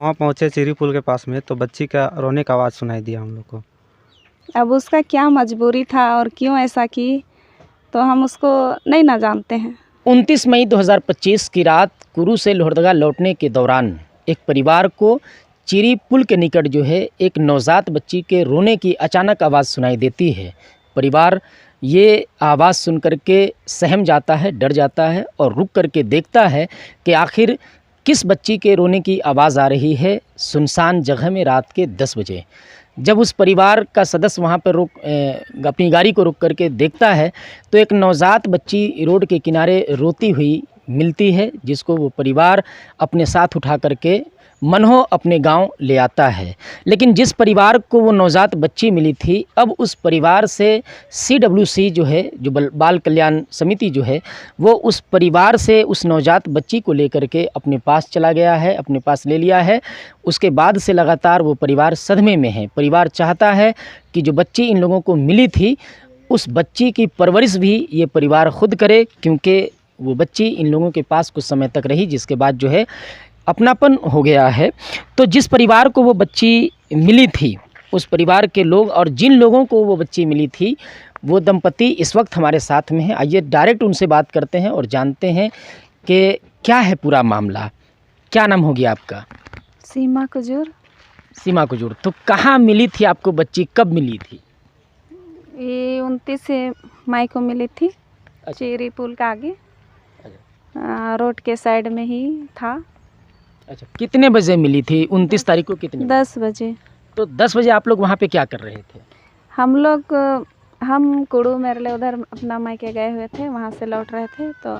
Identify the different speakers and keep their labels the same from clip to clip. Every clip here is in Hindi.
Speaker 1: वहाँ पहुँचे चिरी पुल के पास में, तो बच्ची का रोने का आवाज़ सुनाई दिया हम लोग को।
Speaker 2: अब उसका क्या मजबूरी था और क्यों ऐसा की, तो हम उसको नहीं ना जानते हैं।
Speaker 3: 29 मई 2025 की रात कुरू से लोहरदगा लौटने के दौरान एक परिवार को चिरी पुल के निकट जो है एक नवजात बच्ची के रोने की अचानक आवाज़ सुनाई देती है। परिवार ये आवाज़ सुन कर के सहम जाता है, डर जाता है और रुक कर के देखता है कि आखिर किस बच्ची के रोने की आवाज़ आ रही है सुनसान जगह में रात के 10 बजे। जब उस परिवार का सदस्य वहाँ पर अपनी गाड़ी को रोक करके देखता है तो एक नवजात बच्ची रोड के किनारे रोती हुई मिलती है, जिसको वो परिवार अपने साथ उठा करके मनहो अपने गांव ले आता है। लेकिन जिस परिवार को वो नवजात बच्ची मिली थी, अब उस परिवार से CWC जो है, जो बाल कल्याण समिति जो है, वो उस परिवार से उस नवजात बच्ची को लेकर के अपने पास चला गया है, अपने पास ले लिया है। उसके बाद से लगातार वो परिवार सदमे में है। परिवार चाहता है कि जो बच्ची इन लोगों को मिली थी, उस बच्ची की परवरिश भी ये परिवार खुद करे, क्योंकि वो बच्ची इन लोगों के पास कुछ समय तक रही, जिसके बाद जो है अपनापन हो गया है। तो जिस परिवार को वो बच्ची मिली थी, उस परिवार के लोग और जिन लोगों को वो बच्ची मिली थी, वो दंपति इस वक्त हमारे साथ में हैं। आइए डायरेक्ट उनसे बात करते हैं और जानते हैं कि क्या है पूरा मामला। क्या नाम हो गया आपका?
Speaker 2: सीमा कुजूर।
Speaker 3: सीमा कुजूर। तो कहाँ मिली थी आपको बच्ची, कब मिली थी?
Speaker 2: ये 29 मई को मिली थी।
Speaker 3: अच्छा।
Speaker 2: चिरी पुल के आगे रोड के साइड में ही था।
Speaker 3: अच्छा, कितने बजे मिली थी 29 तारीख को? कितने
Speaker 2: 10 बजे।
Speaker 3: तो 10 बजे आप लोग वहाँ पे क्या कर रहे थे?
Speaker 2: हम कुड़ू मेरले उधर अपना मायके गए हुए थे, वहाँ से लौट रहे थे। तो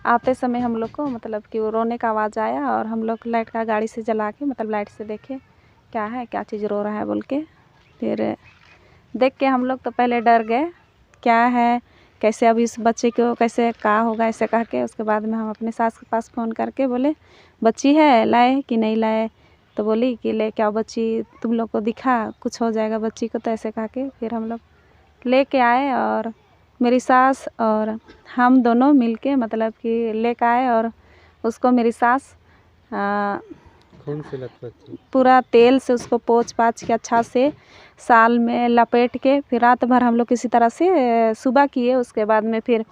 Speaker 2: आते समय हम लोग को मतलब कि वो रोने का आवाज़ आया और हम लोग लाइट का गाड़ी से जला के मतलब लाइट से देखे क्या है, क्या चीज़ रो रहा है बोल के। फिर देख के हम लोग तो पहले डर गए, क्या है, कैसे अब इस बच्चे को कैसे क्या होगा ऐसे कह के। उसके बाद में हम अपने सास के पास फ़ोन करके बोले बच्ची है, लाए कि नहीं लाए? तो बोली कि ले क्या बच्ची, तुम लोग को दिखा कुछ हो जाएगा बच्ची को, तो ऐसे कह के फिर हम लोग लेके आए और मेरी सास और हम दोनों मिलके मतलब कि लेके आए। और उसको मेरी सास
Speaker 1: खून से लथपथ थी।
Speaker 2: पूरा तेल से उसको पोंछ पाछ के अच्छा से साल में लपेट के फिर रात भर हम लोग किसी तरह से सुबह किए। उसके बाद में फिर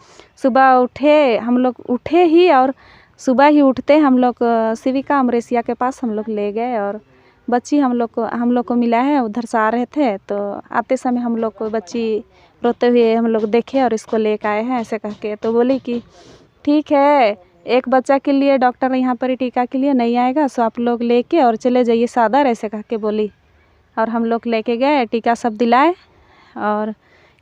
Speaker 2: सुबह उठे, हम लोग उठे ही और सुबह ही उठते हम लोग सिविका अमरेसिया के पास हम लोग ले गए और बच्ची हम लोग को मिला है। उधर से आ रहे थे तो आते समय हम लोग को बच्ची रोते हुए हम लोग देखे और इसको लेकर आए हैं ऐसे कह के। तो बोली कि ठीक है, एक बच्चा के लिए डॉक्टर यहाँ पर टीका के लिए नहीं आएगा, सो आप लोग लेके और चले जाइए सादर, ऐसे कह के बोली। और हम लोग लेके गए, टीका सब दिलाए और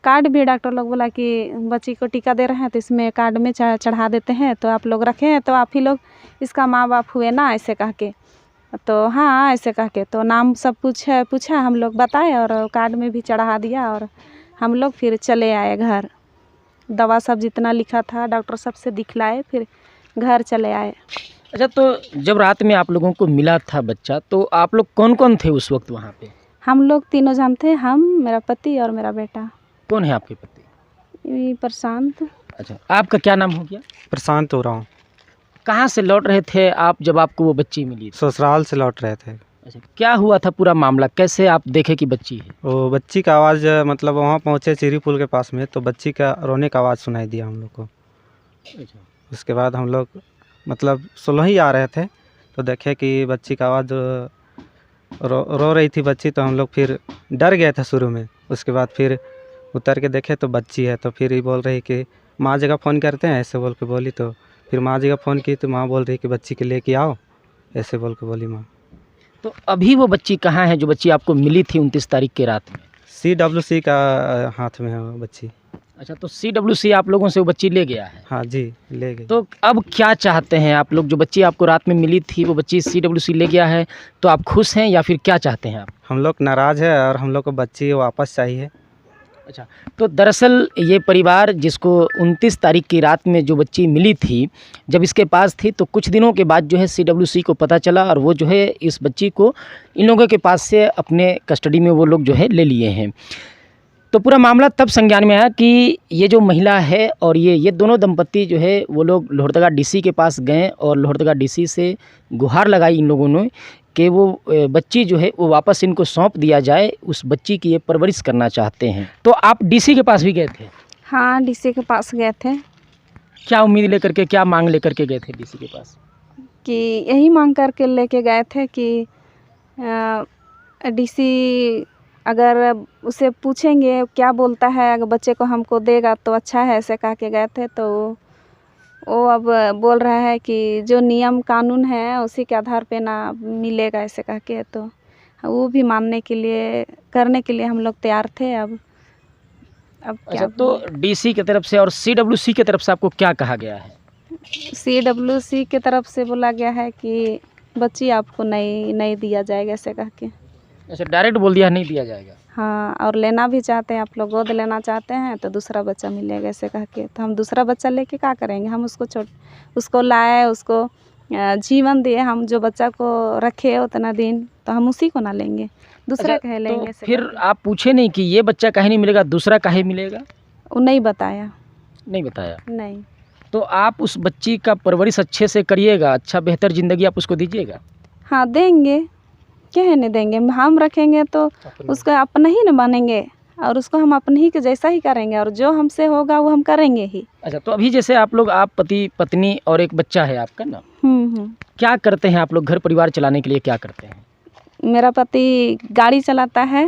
Speaker 2: कार्ड भी डॉक्टर लोग बोला कि बच्ची को टीका दे रहे हैं तो इसमें कार्ड में चढ़ा देते हैं, तो आप लोग रखें तो आप ही लोग इसका माँ बाप हुए ना, ऐसे कह के। तो हाँ ऐसे कह के तो नाम सब पूछा, हम लोग बताए और कार्ड में भी चढ़ा दिया और हम लोग फिर चले आए घर। दवा सब जितना लिखा था डॉक्टर सब से दिखलाए, फिर घर चले आए।
Speaker 3: अच्छा, तो जब रात में आप लोगों को मिला था बच्चा, तो आप लोग कौन कौन थे उस वक्त वहाँ पे?
Speaker 2: हम लोग तीनों जन थे, हम, मेरा पति और मेरा बेटा।
Speaker 3: कौन है आपके पति?
Speaker 2: ये प्रशांत।
Speaker 3: अच्छा, आपका क्या नाम हो गया?
Speaker 1: प्रशांत हो रहा हूँ।
Speaker 3: कहाँ से लौट रहे थे आप जब आपको वो बच्ची मिली थी?
Speaker 1: ससुराल से लौट रहे थे।
Speaker 3: अच्छा, क्या हुआ था पूरा मामला, कैसे आप देखे कि बच्ची है?
Speaker 1: वो बच्ची का आवाज़ मतलब वहाँ पहुँचे चिरी पुल के पास में, तो बच्ची का रोने का आवाज़ सुनाई दिया हम लोग को।
Speaker 3: अच्छा।
Speaker 1: उसके बाद हम लोग मतलब सुलह ही आ रहे थे तो देखे कि बच्ची का आवाज़ रो रही थी बच्ची। तो हम लोग फिर डर गए थे शुरू में। उसके बाद फिर उतर के देखे तो बच्ची है। तो फिर ही बोल रही कि माँ जगह फ़ोन करते हैं, ऐसे बोल के बोली। तो फिर माँ जगह फ़ोन की तो माँ बोल रही कि बच्ची के लेके आओ, ऐसे बोल के बोली माँ।
Speaker 3: तो अभी वो बच्ची कहाँ है जो बच्ची आपको मिली थी 29 तारीख की रात में?
Speaker 1: CWC का हाथ में है वो बच्ची।
Speaker 3: अच्छा, तो CWC आप लोगों से वो बच्ची ले गया है?
Speaker 1: हाँ जी, ले गई।
Speaker 3: तो अब क्या चाहते हैं आप लोग? जो बच्ची आपको रात में मिली थी वो बच्ची CWC ले गया है, तो आप खुश हैं या फिर क्या चाहते हैं आप?
Speaker 1: हम लोग नाराज़ है और हम लोग को बच्ची वापस चाहिए।
Speaker 3: अच्छा, तो दरअसल ये परिवार जिसको 29 तारीख की रात में जो बच्ची मिली थी, जब इसके पास थी तो कुछ दिनों के बाद जो है CWC को पता चला और वो जो है इस बच्ची को इन लोगों के पास से अपने कस्टडी में वो लोग जो है ले लिए हैं। तो पूरा मामला तब संज्ञान में आया कि ये जो महिला है और ये दोनों दंपत्ति जो है वो लोग लोहरदगा DC के पास गए और लोहरदगा DC से गुहार लगाई इन लोगों ने कि वो बच्ची जो है वो वापस इनको सौंप दिया जाए, उस बच्ची की ये परवरिश करना चाहते हैं। तो आप डीसी के पास भी गए थे?
Speaker 2: हाँ, डीसी के पास गए थे।
Speaker 3: क्या उम्मीद लेकर के, क्या मांग लेकर के गए थे डीसी के पास?
Speaker 2: कि यही मांग करके लेके गए थे कि डीसी अगर उसे पूछेंगे क्या बोलता है, अगर बच्चे को हमको देगा तो अच्छा है, ऐसे कह के गए थे। तो वो अब बोल रहा है कि जो नियम कानून है उसी के आधार पे ना मिलेगा, ऐसे कह के। तो वो भी मानने के लिए, करने के लिए हम लोग तैयार थे। अब क्या
Speaker 3: अच्छा, तो डीसी की तरफ से और सीडब्ल्यूसी की तरफ से आपको क्या कहा गया है?
Speaker 2: सीडब्ल्यूसी की तरफ से बोला गया है कि बच्ची आपको नहीं दिया जाएगा, ऐसे कह के।
Speaker 3: अच्छा, डायरेक्ट बोल दिया नहीं दिया जाएगा?
Speaker 2: हाँ, और लेना भी चाहते हैं, आप लोग गोद लेना चाहते हैं तो दूसरा बच्चा मिलेगा, ऐसे कह के। तो हम दूसरा बच्चा लेके क्या करेंगे? हम उसको लाए, उसको जीवन दिए, हम जो बच्चा को रखे उतना दिन, तो हम उसी को ना लेंगे, दूसरा
Speaker 3: अच्छा,
Speaker 2: कहे लेंगे,
Speaker 3: तो
Speaker 2: ऐसे
Speaker 3: फिर
Speaker 2: करके।
Speaker 3: आप पूछे नहीं कि ये बच्चा काहे नहीं मिलेगा, दूसरा काहे मिलेगा?
Speaker 2: वो नहीं बताया।
Speaker 3: नहीं बताया।
Speaker 2: नहीं।
Speaker 3: तो आप उस बच्ची का परवरिश अच्छे से करिएगा, अच्छा बेहतर ज़िंदगी आप उसको दीजिएगा?
Speaker 2: हाँ, देंगे, क्या है नहीं देंगे। हम रखेंगे तो उसको अपना ही न बनेंगे, और उसको हम अपने ही के जैसा ही करेंगे, और जो हमसे होगा वो हम करेंगे ही।
Speaker 3: अच्छा, तो अभी जैसे आप लोग, आप पति पत्नी और एक बच्चा है आपका ना, क्या करते हैं आप लोग घर परिवार चलाने के लिए, क्या करते हैं?
Speaker 2: मेरा पति गाड़ी चलाता है,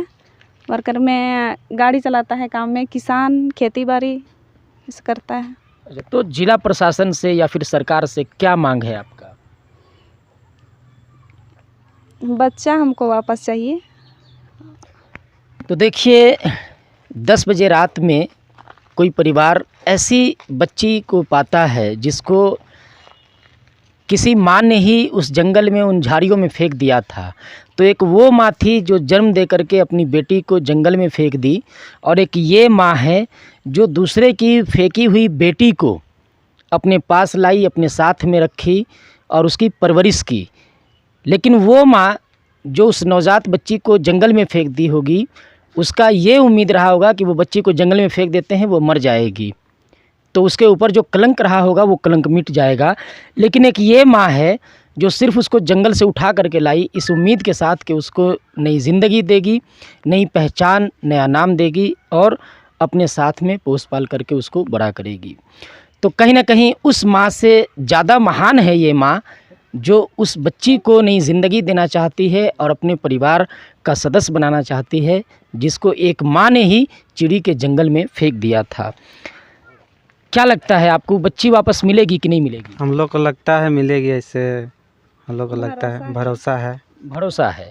Speaker 2: वर्कर में गाड़ी चलाता है, काम में किसान खेती बाड़ी इस करता है।
Speaker 3: अच्छा, तो जिला प्रशासन से या फिर सरकार से क्या मांग है आपका?
Speaker 2: बच्चा हमको वापस चाहिए।
Speaker 3: तो देखिए, 10 बजे रात में कोई परिवार ऐसी बच्ची को पाता है जिसको किसी माँ ने ही उस जंगल में, उन झाड़ियों में फेंक दिया था। तो एक वो माँ थी जो जन्म दे करके अपनी बेटी को जंगल में फेंक दी, और एक ये माँ है जो दूसरे की फेंकी हुई बेटी को अपने पास लाई, अपने साथ में रखी और उसकी परवरिश की। लेकिन वो माँ जो उस नवजात बच्ची को जंगल में फेंक दी होगी, उसका ये उम्मीद रहा होगा कि वो बच्ची को जंगल में फेंक देते हैं, वो मर जाएगी, तो उसके ऊपर जो कलंक रहा होगा वो कलंक मिट जाएगा। लेकिन एक ये माँ है जो सिर्फ उसको जंगल से उठा करके लाई इस उम्मीद के साथ कि उसको नई ज़िंदगी देगी, नई पहचान, नया नाम देगी और अपने साथ में पोस पाल करके उसको बड़ा करेगी। तो कहीं ना कहीं उस माँ से ज़्यादा महान है ये माँ जो उस बच्ची को नई ज़िंदगी देना चाहती है और अपने परिवार का सदस्य बनाना चाहती है, जिसको एक माँ ने ही चिड़ी के जंगल में फेंक दिया था। क्या लगता है आपको, बच्ची वापस मिलेगी कि नहीं मिलेगी?
Speaker 1: हम लोग को लगता है मिलेगी, ऐसे हम लोग को लगता है, भरोसा है।
Speaker 3: भरोसा है।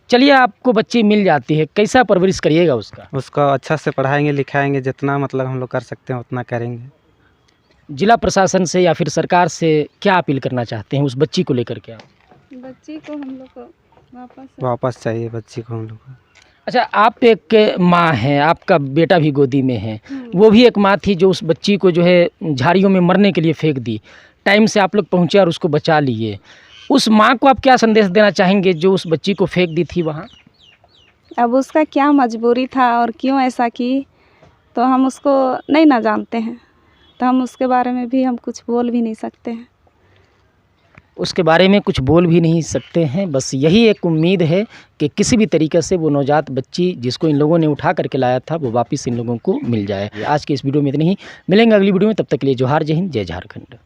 Speaker 3: चलिए, आपको बच्ची मिल जाती है, कैसा परवरिश करिएगा उसका?
Speaker 1: उसको अच्छा से पढ़ाएंगे लिखाएंगे, जितना मतलब हम लोग कर सकते हैं उतना करेंगे।
Speaker 3: जिला प्रशासन से या फिर सरकार से क्या अपील करना चाहते हैं उस बच्ची को लेकर के आप?
Speaker 2: बच्ची को हम लोग को
Speaker 1: वापस चाहिए बच्ची को हम लोग को।
Speaker 3: अच्छा, आप एक माँ हैं, आपका बेटा भी गोदी में है, वो भी एक माँ थी जो उस बच्ची को जो है झाड़ियों में मरने के लिए फेंक दी। टाइम से आप लोग पहुँचे और उसको बचा लिए। उस माँ को आप क्या संदेश देना चाहेंगे जो उस बच्ची को फेंक दी थी वहाँ?
Speaker 2: अब उसका क्या मजबूरी था और क्यों ऐसा की, तो हम उसको नहीं ना जानते हैं, तो हम उसके बारे में भी हम कुछ बोल भी नहीं सकते हैं।
Speaker 3: उसके बारे में कुछ बोल भी नहीं सकते हैं। बस यही एक उम्मीद है कि किसी भी तरीके से वो नवजात बच्ची जिसको इन लोगों ने उठा करके लाया था वो वापस इन लोगों को मिल जाए। आज के इस वीडियो में इतनी ही, मिलेंगे अगली वीडियो में, तब तक के लिए जोहार, जय हिंद, जय झारखंड।